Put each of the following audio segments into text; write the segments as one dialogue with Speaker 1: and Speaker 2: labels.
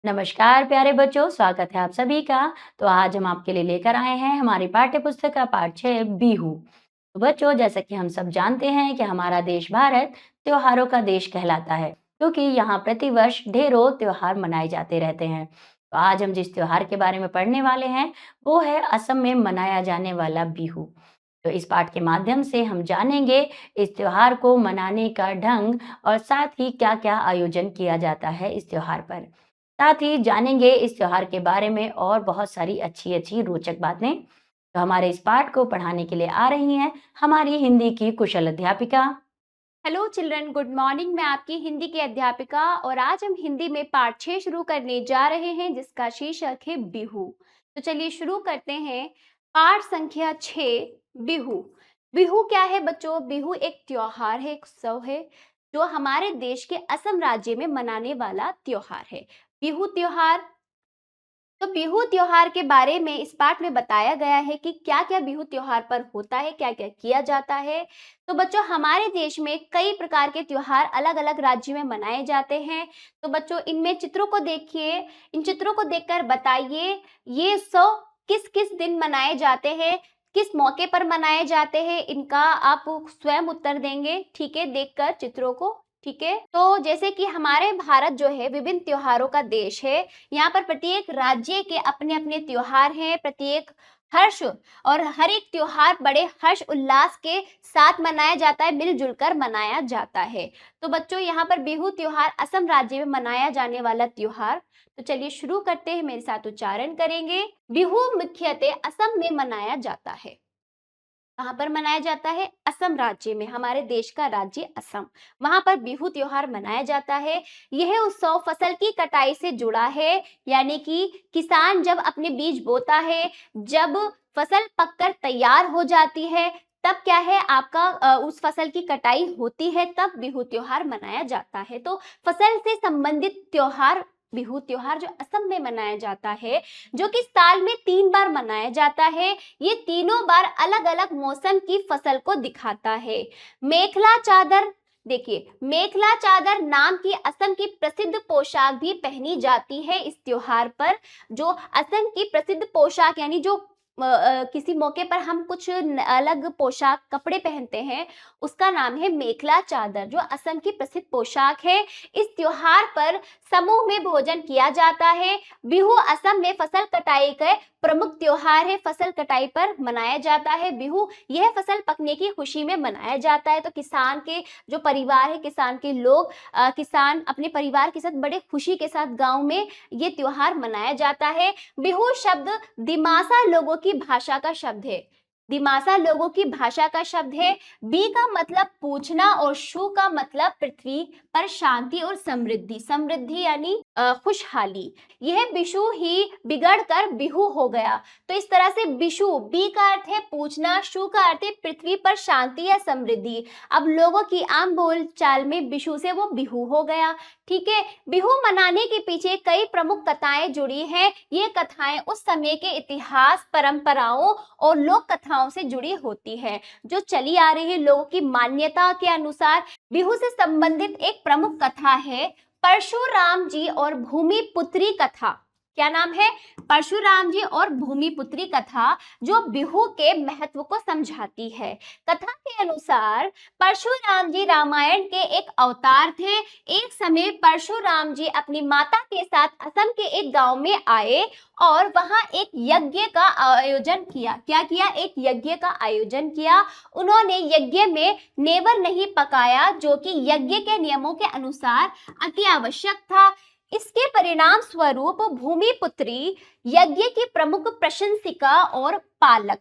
Speaker 1: नमस्कार प्यारे बच्चों, स्वागत है आप सभी का। तो आज हम आपके लिए लेकर आए हैं हमारी पाठ्य पुस्तक का पाठ 6 बिहू। तो बच्चों, जैसा कि हम सब जानते हैं कि हमारा देश भारत त्योहारों का देश कहलाता है, क्योंकि यहाँ प्रतिवर्ष ढेरों त्योहार मनाए जाते रहते हैं। तो आज हम जिस त्योहार के बारे में पढ़ने वाले हैं वो है असम में मनाया जाने वाला बिहू। तो इस पाठ के माध्यम से हम जानेंगे इस त्योहार को मनाने का ढंग और साथ ही क्या-क्या आयोजन किया जाता है इस त्योहार पर। साथ ही जानेंगे इस त्योहार के बारे में और बहुत सारी अच्छी-अच्छी रोचक बातें। तो हमारे इस पाठ को पढ़ाने के लिए आ रही हैं हमारी हिंदी की कुशल अध्यापिका।
Speaker 2: Hello children, good morning. मैं आपकी हिंदी की अध्यापिका और आज हम हिंदी में पाठ 6 शुरू करने जा रहे हैं जिसका शीर्षक है बिहू। तो चलिए शुरू करते हैं। पाठ संख्या 6, बिहू। बिहू क्या है बच्चों? बिहू एक त्योहार है, एक उत्सव है जो हमारे देश के असम राज्य में मनाने वाला त्योहार है। बिहू त्योहार। तो बिहू त्योहार के बारे में इस पाठ में बताया गया है कि क्या-क्या बिहू त्योहार पर होता है, क्या-क्या किया जाता है। तो बच्चों, हमारे देश में कई प्रकार के त्योहार अलग-अलग राज्य में मनाए जाते हैं। तो बच्चों, इनमें चित्रों को देखिए, इन चित्रों को देखकर बताइए ये उत्सव किस-किस दिन मनाए जाते हैं, किस मौके पर मनाए जाते हैं, इनका आप स्वयं उत्तर देंगे, ठीक है, देखकर चित्रों को। ठीक है, तो जैसे कि हमारे भारत जो है विभिन्न त्योहारों का देश है। यहाँ पर प्रत्येक राज्य के अपने अपने त्योहार हैं, प्रत्येक हर्ष और हर एक त्योहार बड़े हर्ष उल्लास के साथ मनाया जाता है, मिलजुल कर मनाया जाता है। तो बच्चों, यहाँ पर बिहू त्योहार असम राज्य में मनाया जाने वाला त्योहार। तो चलिए शुरू करते हैं, मेरे साथ उच्चारण करेंगे। बिहू मुख्यतः असम में मनाया जाता है। कहाँ पर मनाया जाता है? असम राज्य में, हमारे देश का राज्य असम। वहां पर बिहू त्योहार मनाया जाता है। यह उत्सव फसल की कटाई से जुड़ा है, यानी कि किसान जब अपने बीज बोता है, जब फसल पककर तैयार हो जाती है, तब क्या है आपका उस फसल की कटाई होती है, तब बिहू त्योहार मनाया जाता है। तो फसल से संबंधित त्योहार बिहू त्योहार जो असम में मनाया जाता है, जो कि साल में 3 बार मनाया जाता है। ये तीनों बार अलग अलग मौसम की फसल को दिखाता है। मेखला चादर, देखिए मेखला चादर नाम की असम की प्रसिद्ध पोशाक भी पहनी जाती है इस त्योहार पर। जो असम की प्रसिद्ध पोशाक यानी जो किसी मौके पर हम कुछ अलग पोशाक कपड़े पहनते हैं, उसका नाम है मेखला चादर, जो असम की प्रसिद्ध पोशाक है। इस त्योहार पर समूह में भोजन किया जाता है। बिहू असम में फसल कटाई का प्रमुख त्योहार है। फसल कटाई पर मनाया जाता है बिहू। यह फसल पकने की खुशी में मनाया जाता है। तो किसान के जो परिवार है, किसान के लोग, किसान अपने परिवार के साथ बड़े खुशी के साथ गांव में ये त्योहार मनाया जाता है। बिहू शब्द दिमासा लोगों की भाषा का शब्द है। दिमासा लोगों की भाषा का शब्द है। बी का मतलब पूछना और शु का मतलब पृथ्वी पर शांति और समृद्धि। समृद्धि यानी खुशहाली। यह बिशु ही बिगड़ कर बिहू हो गया। तो इस तरह से बिशु, बी का अर्थ है पूछना, शु का अर्थ है पृथ्वी पर शांति या समृद्धि। अब लोगों की आम बोल चाल में बिशु से वो बिहू हो गया। ठीक है, बिहू मनाने के पीछे कई प्रमुख कथाएं जुड़ी हैं। ये कथाएं उस समय के इतिहास, परंपराओं और लोक कथाओं से जुड़ी होती है, जो चली आ रही है। लोगों की मान्यता के अनुसार बिहू से संबंधित एक प्रमुख कथा है परशुराम जी और भूमिपुत्री कथा। क्या नाम है? परशुराम जी और भूमिपुत्री कथा, जो बिहू के महत्व को समझाती है। कथा के अनुसार परशुराम जी रामायण के एक अवतार थे। एक समय परशुराम जी अपनी माता के साथ असम के एक गांव में आए और वहां एक यज्ञ का आयोजन किया। क्या किया? एक यज्ञ का आयोजन किया। उन्होंने यज्ञ में नेवर नहीं पकाया, जो कि यज्ञ के नियमों के अनुसार अति आवश्यक था। इसके परिणाम स्वरूप भूमिपुत्री यज्ञ की प्रमुख प्रशंसिका और पालक,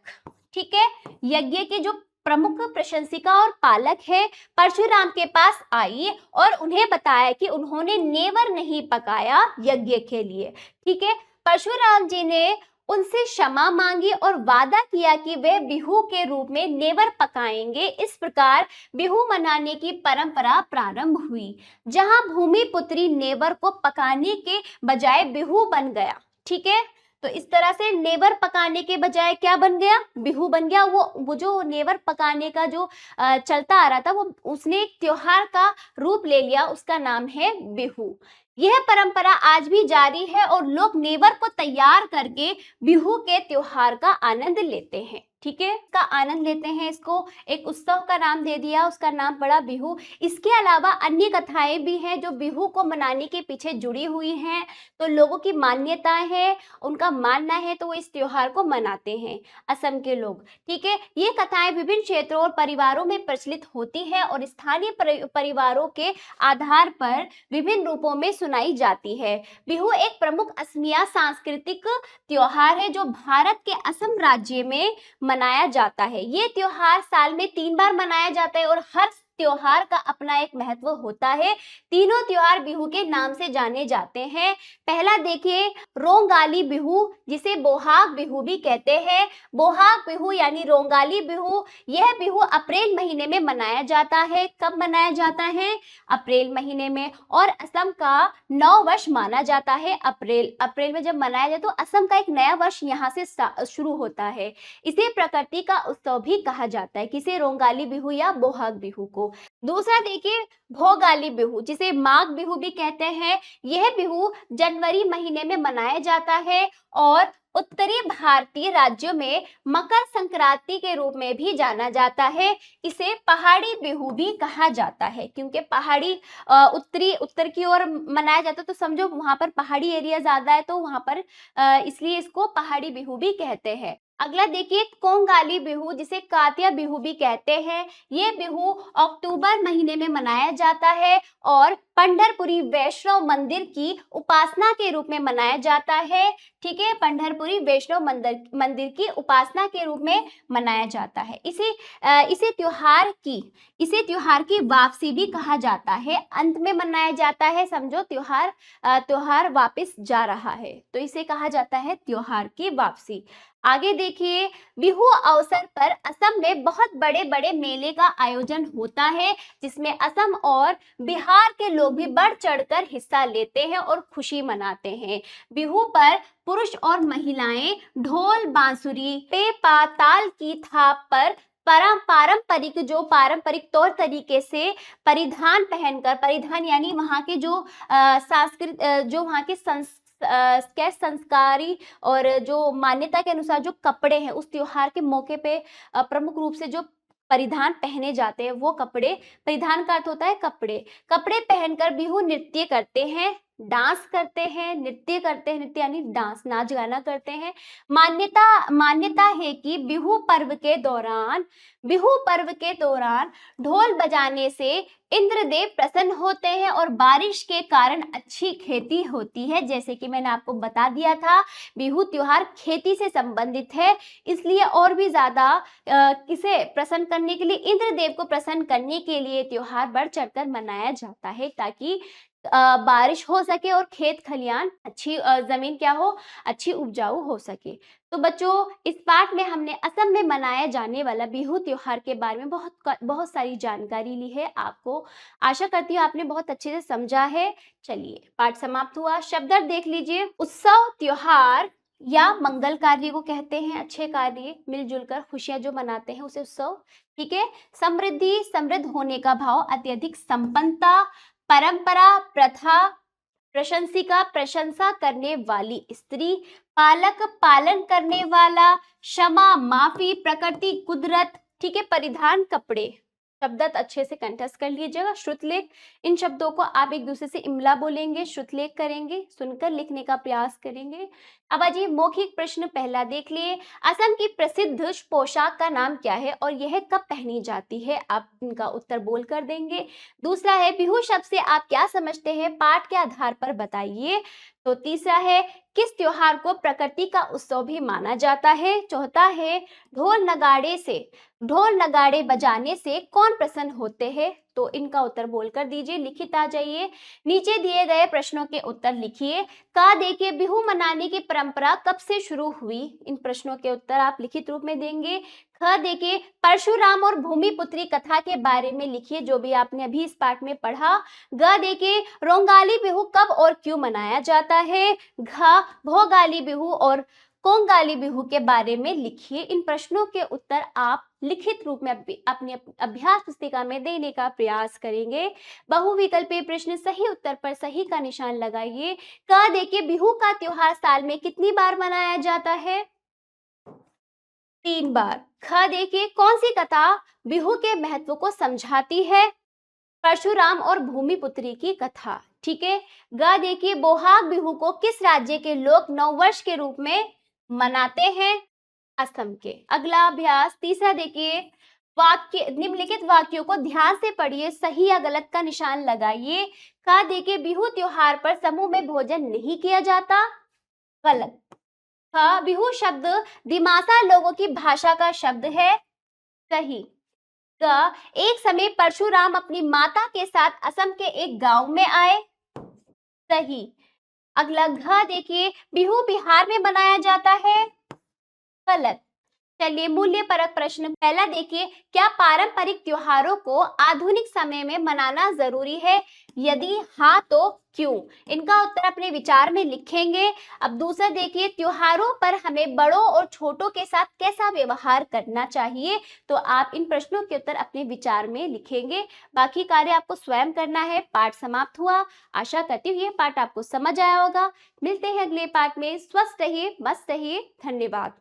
Speaker 2: ठीक है, यज्ञ के जो प्रमुख प्रशंसिका और पालक है, परशुराम के पास आई और उन्हें बताया कि उन्होंने नेवर नहीं पकाया यज्ञ के लिए। ठीक है, परशुराम जी ने उनसे क्षमा मांगी और वादा किया कि वे बिहू के रूप में नेवर पकाएंगे। इस प्रकार बिहू मनाने की परंपरा प्रारंभ हुई, जहां भूमिपुत्री नेवर को पकाने के बजाय बिहू बन गया। ठीक है, तो इस तरह से नेवर पकाने के बजाय क्या बन गया? बिहू बन गया। वो जो नेवर पकाने का जो चलता आ रहा था, वो उसने एक त्योहार का रूप ले लिया, उसका नाम है बिहू। यह परंपरा आज भी जारी है और लोग नेवर को तैयार करके बिहू के त्योहार का आनंद लेते हैं। ठीक है, इसका आनंद लेते हैं। इसको एक उत्सव का नाम दे दिया, उसका नाम पड़ा बिहू। इसके अलावा अन्य कथाएं भी हैं जो बिहू को मनाने के पीछे जुड़ी हुई हैं। तो लोगों की मान्यताएं हैं, उनका मानना है, तो वो इस त्योहार को मनाते हैं असम के लोग। ठीक है, ये कथाएं विभिन्न क्षेत्रों और परिवारों में प्रचलित होती है और स्थानीय परिवारों के आधार पर विभिन्न रूपों में सुनाई जाती है। बिहू एक प्रमुख असमिया सांस्कृतिक त्योहार है जो भारत के असम राज्य में मनाया जाता है। ये त्योहार साल में 3 बार मनाया जाता है और हर त्योहार का अपना एक महत्व होता है। तीनों त्योहार बिहू के नाम से जाने जाते हैं। पहला देखिए, रोंगाली बिहू, जिसे बोहाग बिहू भी कहते हैं। बोहाग बिहू यानी रोंगाली बिहू, यह बिहू अप्रैल महीने में मनाया जाता है। कब मनाया जाता है? अप्रैल महीने में। और असम का नव वर्ष माना जाता है अप्रैल में जब मनाया जाए तो असम का एक नया वर्ष यहाँ से शुरू होता है। इसे प्रकृति का उत्सव भी कहा जाता है। किसे? रोंगाली बिहू या बोहाग बिहू को। दूसरा देखिए, भोगाली बिहू, जिसे माघ बिहू भी कहते हैं। यह बिहू जनवरी महीने में मनाया जाता है और उत्तरी भारतीय राज्यों में मकर संक्रांति के रूप में भी जाना जाता है। इसे पहाड़ी बिहू भी कहा जाता है क्योंकि पहाड़ी उत्तर की ओर मनाया जाता है, तो समझो वहां पर पहाड़ी एरिया ज्यादा है, तो वहां पर इसलिए इसको पहाड़ी बिहू भी कहते हैं। अगला देखिए, कोंगाली बिहू, जिसे कातिया बिहू भी कहते हैं। ये बिहू अक्टूबर महीने में मनाया जाता है और पंढरपुरी वैष्णव मंदिर की उपासना के रूप में मनाया जाता है। ठीक है, पंढरपुरी वैष्णव मंदिर की उपासना के रूप में मनाया जाता है। इसे त्योहार की वापसी भी कहा जाता है। अंत में मनाया जाता है, समझो त्योहार वापस जा रहा है, तो इसे कहा जाता है त्योहार की वापसी। आगे देखिए, बिहू अवसर पर असम में बहुत बड़े बड़े मेले का आयोजन होता है जिसमें असम और बिहार के लोग भी बढ़ चढ़कर हिस्सा लेते हैं और खुशी मनाते हैं। बिहू पर पुरुष और महिलाएं ढोल, बांसुरी, पेपा, ताल की थाप पर पारंपरिक तौर तरीके से परिधान यानी वहाँ के जो जो वहाँ के संस्कारी और जो मान्यता के अनुसार जो कपड़े हैं उस त्योहार के मौके पे प्रमुख रूप से जो परिधान पहने जाते हैं, वो कपड़े, परिधान का अर्थ होता है कपड़े पहनकर बिहू नृत्य करते हैं, डांस करते हैं, नृत्य यानी डांस, नाच गाना करते हैं। मान्यता है कि बिहू पर्व के दौरान ढोल बजाने से इंद्रदेव प्रसन्न होते हैं और बारिश के कारण अच्छी खेती होती है। जैसे कि मैंने आपको बता दिया था, बिहू त्योहार खेती से संबंधित है, इसलिए और भी ज्यादा किसे प्रसन्न करने के लिए, इंद्रदेव को प्रसन्न करने के लिए त्योहार बढ़ चढ़कर मनाया जाता है ताकि बारिश हो सके और खेत खलियान अच्छी जमीन क्या हो, अच्छी उपजाऊ हो सके। तो बच्चों, इस पाठ में हमने असम में मनाया जाने वाला बिहू त्योहार के बारे में बहुत सारी जानकारी ली है। आपको आशा करती हूँ आपने बहुत अच्छे से समझा है। चलिए, पाठ समाप्त हुआ। शब्दार्थ देख लीजिए। उत्सव, त्योहार या मंगल कार्य को कहते हैं, अच्छे कार्य, मिलजुल कर खुशियां जो मनाते हैं उसे उत्सव। ठीक है। समृद्धि, समृद्ध होने का भाव, अत्यधिक संपन्नता, परंपरा, प्रथा, प्रशंसिका, प्रशंसा करने वाली स्त्री, पालक, पालन करने वाला, क्षमा, माफी, प्रकृति, कुदरत। ठीक है। परिधान, कपड़े। शब्दार्थ अच्छे से कंठस्थ कर लीजिएगा। श्रुतलेख, इन शब्दों को आप एक दूसरे से इमला बोलेंगे, श्रुतलेख करेंगे, सुनकर लिखने का प्रयास करेंगे। अब आइए मौखिक प्रश्न पहला देख लिए। असम की प्रसिद्ध पोशाक का नाम क्या है और यह कब पहनी जाती है? आप इनका उत्तर बोल कर देंगे। दूसरा है, बिहू शब्द से आप क्या समझते हैं? पाठ के आधार पर बताइए। तो तीसरा है, किस त्योहार को प्रकृति का उत्सव भी माना जाता है? चौथा है, ढोल नगाड़े बजाने से कौन प्रसन्न होते हैं? तो इनका उत्तर बोलकर दीजिए, लिखित आ जाइए। नीचे दिए गए प्रश्नों के उत्तर लिखिए। का देखिए, बिहू मनाने की परंपरा कब से शुरू हुई? इन प्रश्नों के उत्तर आप लिखित रूप में देंगे। ख देखिए, परशुराम और भूमिपुत्री कथा के बारे में लिखिए, जो भी आपने अभी इस पाठ में पढ़ा। ग देखिए, रोंगाली बिहू कब और क्यों मनाया जाता है? घ भोगाली बिहू और कोंगाली बिहू के बारे में लिखिए। इन प्रश्नों के उत्तर आप लिखित रूप में अपनी अभ्यास पुस्तिका में देने का प्रयास करेंगे। बहुविकल्पीय प्रश्न, सही उत्तर पर सही का निशान लगाइए। क देखिए, बिहू का त्योहार साल में कितनी बार मनाया जाता है? 3 बार। ख देखिए, कौन सी कथा बिहू के महत्व को समझाती है? परशुराम और भूमिपुत्री की कथा। ठीक है। ग देखिए, बोहाग बिहू को किस राज्य के लोग नववर्ष के रूप में मनाते हैं? असम के। अगला अभ्यास तीसरा देखिए, वाक्य, निम्नलिखित वाक्यों को ध्यान से पढ़िए, सही या गलत का निशान लगाइए। का देखिए, बिहू त्योहार पर समूह में भोजन नहीं किया जाता। गलत। हाँ, बिहू शब्द दिमासा लोगों की भाषा का शब्द है। सही। ग एक समय परशुराम अपनी माता के साथ असम के एक गांव में आए। सही। अगला घ देखिए, बिहू बिहार में मनाया जाता है। गलत। चलिए, मूल्य परक प्रश्न पहला देखिए, क्या पारंपरिक त्योहारों को आधुनिक समय में मनाना जरूरी है? यदि हाँ तो क्यों? इनका उत्तर अपने विचार में लिखेंगे। अब दूसरा देखिए, त्योहारों पर हमें बड़ों और छोटों के साथ कैसा व्यवहार करना चाहिए? तो आप इन प्रश्नों के उत्तर अपने विचार में लिखेंगे। बाकी कार्य आपको स्वयं करना है। पाठ समाप्त हुआ। आशा करती हूँ ये पाठ आपको समझ आया होगा। मिलते हैं अगले पाठ में। स्वस्थ रहिए, मस्त रहिए। धन्यवाद।